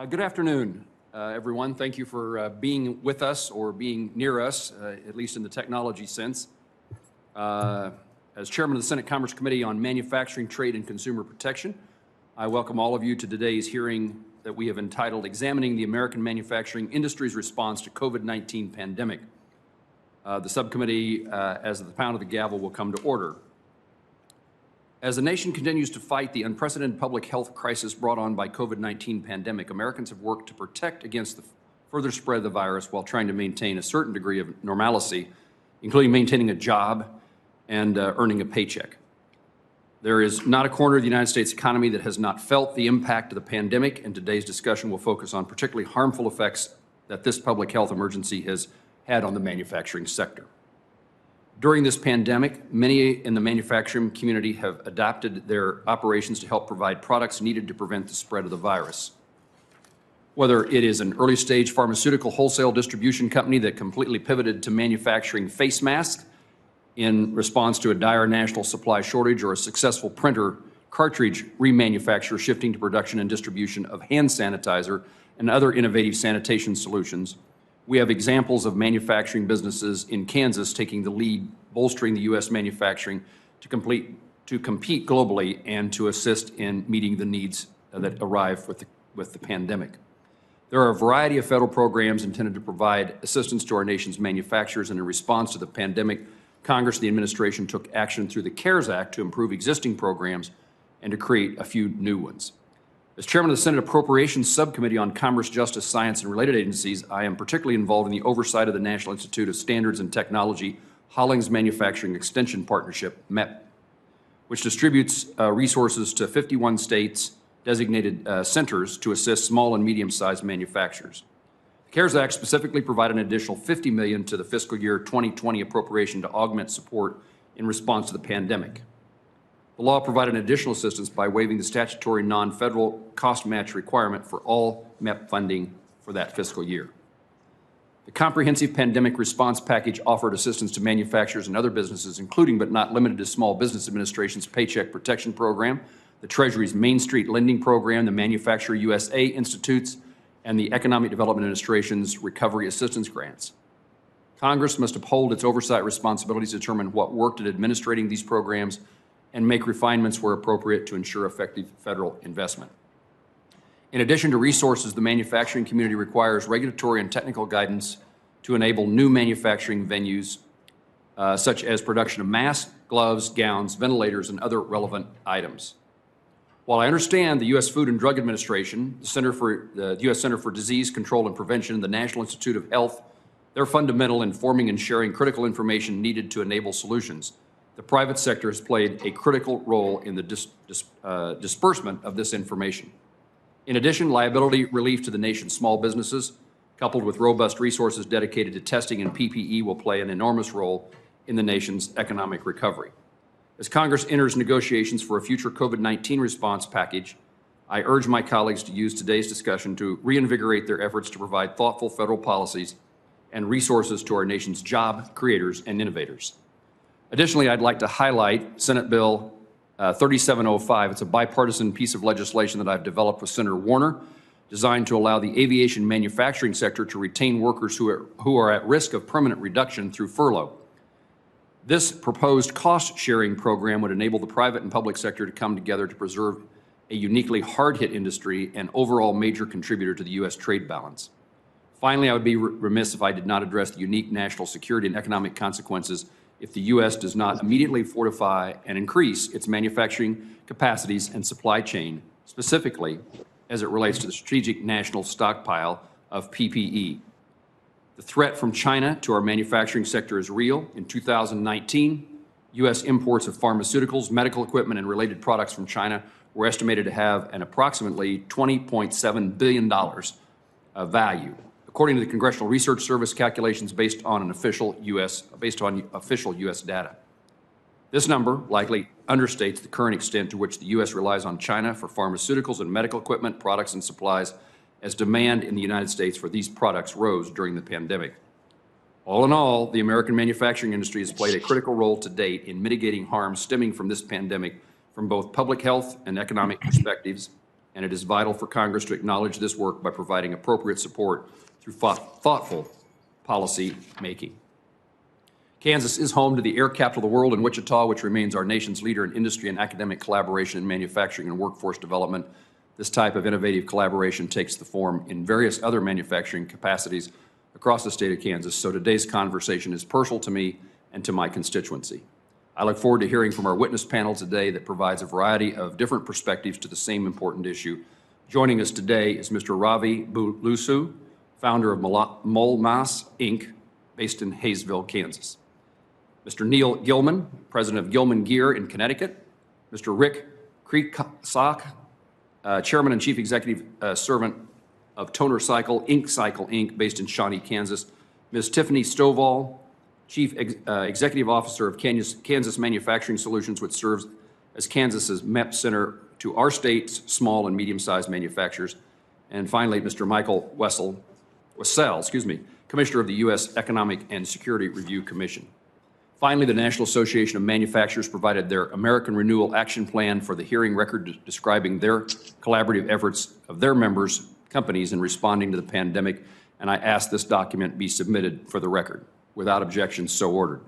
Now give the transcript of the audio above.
Good afternoon, everyone. Thank you for being with us or being near us, at least in the technology sense. As Chairman of the Senate Commerce Committee on Manufacturing, Trade, and Consumer Protection, I welcome all of you to today's hearing that we have entitled Examining the American Manufacturing Industry's Response to COVID-19 Pandemic. The subcommittee, as the pound of the gavel, will come to order. As the nation continues to fight the unprecedented public health crisis brought on by COVID-19 pandemic, Americans have worked to protect against the further spread of the virus while trying to maintain a certain degree of normalcy, including maintaining a job and earning a paycheck. There is not a corner of the United States economy that has not felt the impact of the pandemic, and today's discussion will focus on particularly harmful effects that this public health emergency has had on the manufacturing sector. During this pandemic, many in the manufacturing community have adapted their operations to help provide products needed to prevent the spread of the virus. Whether it is an early-stage pharmaceutical wholesale distribution company that completely pivoted to manufacturing face masks in response to a dire national supply shortage, or a successful printer cartridge remanufacturer shifting to production and distribution of hand sanitizer and other innovative sanitation solutions, we have examples of manufacturing businesses in Kansas taking the lead, bolstering the U.S. manufacturing to compete globally and to assist in meeting the needs that arrive with the pandemic. There are a variety of federal programs intended to provide assistance to our nation's manufacturers, and in response to the pandemic, Congress and the administration took action through the CARES Act to improve existing programs and to create a few new ones. As Chairman of the Senate Appropriations Subcommittee on Commerce, Justice, Science, and Related Agencies, I am particularly involved in the oversight of the National Institute of Standards and Technology Hollings Manufacturing Extension Partnership, MEP, which distributes resources to 51 states' designated centers to assist small and medium-sized manufacturers. The CARES Act specifically provided an additional $50 million to the fiscal year 2020 appropriation to augment support in response to the pandemic. The law provided additional assistance by waiving the statutory non-federal cost match requirement for all MEP funding for that fiscal year. The comprehensive pandemic response package offered assistance to manufacturers and other businesses, including but not limited to Small Business Administration's Paycheck Protection Program, the Treasury's Main Street Lending Program, the Manufacturer USA Institutes, and the Economic Development Administration's Recovery Assistance Grants. Congress must uphold its oversight responsibilities to determine what worked in administrating these programs and make refinements where appropriate to ensure effective federal investment. In addition to resources, the manufacturing community requires regulatory and technical guidance to enable new manufacturing venues, such as production of masks, gloves, gowns, ventilators, and other relevant items. While I understand the U.S. Food and Drug Administration, the U.S. Center for Disease Control and Prevention, and the National Institute of Health, they're fundamental in forming and sharing critical information needed to enable solutions, the private sector has played a critical role in the disbursement of this information. In addition, liability relief to the nation's small businesses, coupled with robust resources dedicated to testing and PPE, will play an enormous role in the nation's economic recovery. As Congress enters negotiations for a future COVID-19 response package, I urge my colleagues to use today's discussion to reinvigorate their efforts to provide thoughtful federal policies and resources to our nation's job creators and innovators. Additionally, I'd like to highlight Senate Bill 3705. It's a bipartisan piece of legislation that I've developed with Senator Warner, designed to allow the aviation manufacturing sector to retain workers who are at risk of permanent reduction through furlough. This proposed cost-sharing program would enable the private and public sector to come together to preserve a uniquely hard-hit industry and overall major contributor to the U.S. trade balance. Finally, I would be remiss if I did not address the unique national security and economic consequences if the U.S. does not immediately fortify and increase its manufacturing capacities and supply chain, specifically as it relates to the strategic national stockpile of PPE. The threat from China to our manufacturing sector is real. In 2019, U.S. imports of pharmaceuticals, medical equipment, and related products from China were estimated to have an approximately $20.7 billion value, according to the Congressional Research Service calculations based on official U.S. data. This number likely understates the current extent to which the U.S. relies on China for pharmaceuticals and medical equipment, products, and supplies, as demand in the United States for these products rose during the pandemic. All in all, the American manufacturing industry has played a critical role to date in mitigating harm stemming from this pandemic from both public health and economic perspectives, and it is vital for Congress to acknowledge this work by providing appropriate support through thoughtful policy making. Kansas is home to the air capital of the world in Wichita, which remains our nation's leader in industry and academic collaboration in manufacturing and workforce development. This type of innovative collaboration takes the form in various other manufacturing capacities across the state of Kansas, so today's conversation is personal to me and to my constituency. I look forward to hearing from our witness panel today that provides a variety of different perspectives to the same important issue. Joining us today is Mr. Ravi Bulusu, founder of Molmas, Inc., based in Hayesville, Kansas. Mr. Neil Gilman, president of Gilman Gear in Connecticut. Mr. Rick Kriegsock, chairman and chief executive servant of Toner Cycle, Inc., based in Shawnee, Kansas. Ms. Tiffany Stovall, chief executive officer of Kansas Manufacturing Solutions, which serves as Kansas's MEP center to our state's small and medium-sized manufacturers. And finally, Mr. Michael Wessel, Commissioner of the U.S. Economic and Security Review Commission. Finally, the National Association of Manufacturers provided their American Renewal Action Plan for the hearing record describing their collaborative efforts of their members' companies in responding to the pandemic, and I ask this document be submitted for the record. Without objection, so ordered.